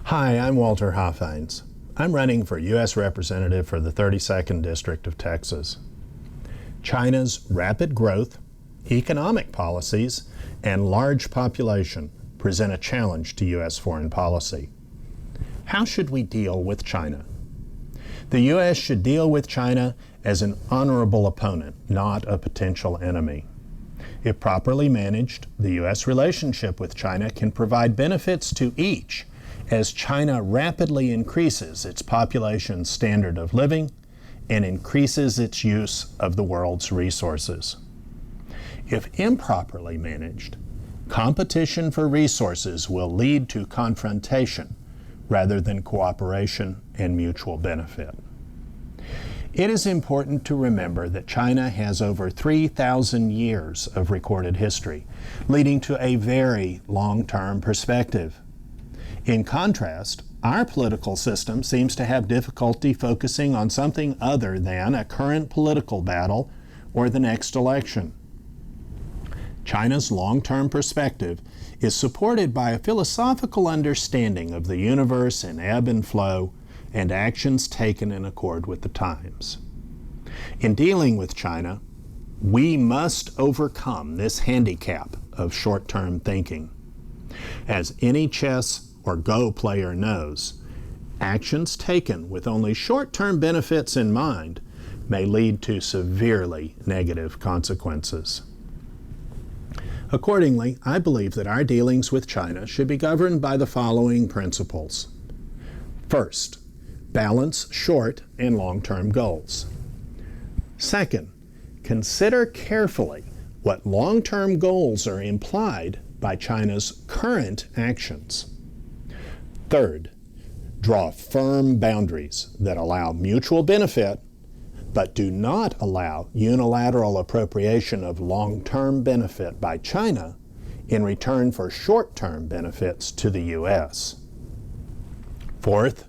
Hi, I'm Walter Hoffines. I'm running for U.S. Representative for the 32nd District of Texas. China's rapid growth, economic policies, and large population present a challenge to U.S. foreign policy. How should we deal with China? The U.S. should deal with China as an honorable opponent, not a potential enemy. If properly managed, the U.S. relationship with China can provide benefits to each as China rapidly increases its population's standard of living and increases its use of the world's resources. If improperly managed, competition for resources will lead to confrontation rather than cooperation and mutual benefit. It is important to remember that China has over 3,000 years of recorded history, leading to a very long-term perspective. In contrast, our political system seems to have difficulty focusing on something other than a current political battle or the next election. China's long-term perspective is supported by a philosophical understanding of the universe in ebb and flow and actions taken in accord with the times. In dealing with China, we must overcome this handicap of short-term thinking. As any chess or Go player knows, actions taken with only short-term benefits in mind may lead to severely negative consequences. Accordingly, I believe that our dealings with China should be governed by the following principles. First, balance short and long-term goals. Second, consider carefully what long-term goals are implied by China's current actions. Third, draw firm boundaries that allow mutual benefit but do not allow unilateral appropriation of long-term benefit by China in return for short-term benefits to the U.S. Fourth,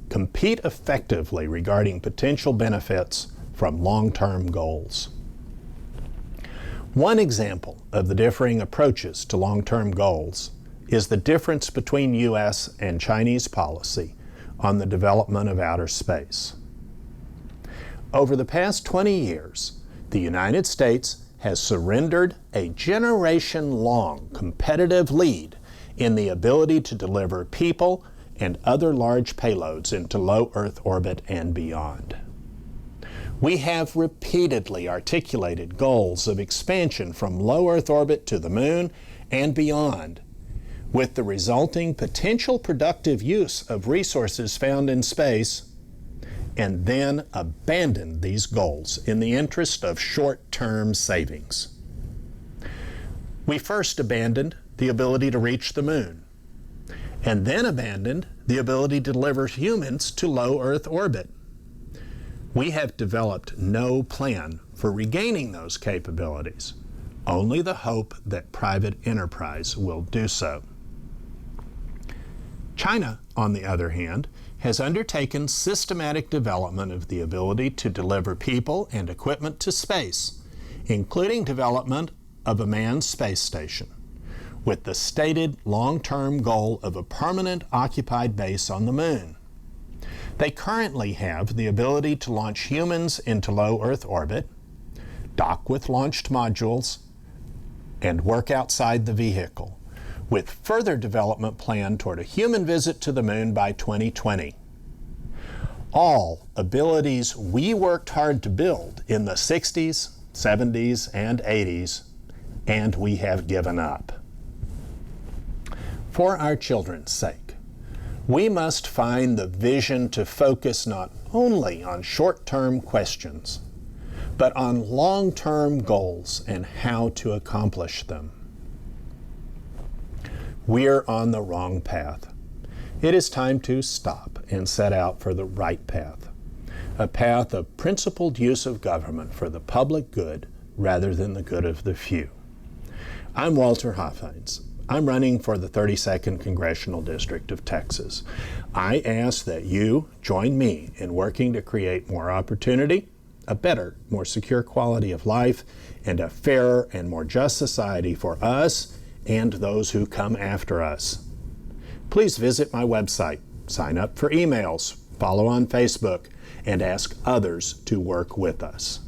compete effectively regarding potential benefits from long-term goals. One example of the differing approaches to long-term goals is the difference between U.S. and Chinese policy on the development of outer space. Over the past 20 years, the United States has surrendered a generation-long competitive lead in the ability to deliver people and other large payloads into low Earth orbit and beyond. We have repeatedly articulated goals of expansion from low Earth orbit to the Moon and beyond, with the resulting potential productive use of resources found in space, and then abandoned these goals in the interest of short-term savings. We first abandoned the ability to reach the Moon, and then abandoned the ability to deliver humans to low Earth orbit. We have developed no plan for regaining those capabilities, only the hope that private enterprise will do so. China, on the other hand, has undertaken systematic development of the ability to deliver people and equipment to space, including development of a manned space station, with the stated long-term goal of a permanent occupied base on the Moon. They currently have the ability to launch humans into low Earth orbit, dock with launched modules, and work outside the vehicle, with further development planned toward a human visit to the Moon by 2020. All abilities we worked hard to build in the 60s, 70s, and 80s, and we have given up. For our children's sake, we must find the vision to focus not only on short-term questions, but on long-term goals and how to accomplish them. We're on the wrong path. It is time to stop and set out for the right path, a path of principled use of government for the public good rather than the good of the few. I'm Walter Hoffines. I'm running for the 32nd Congressional District of Texas. I ask that you join me in working to create more opportunity, a better, more secure quality of life, and a fairer and more just society for us and those who come after us. Please visit my website, sign up for emails, follow on Facebook, and ask others to work with us.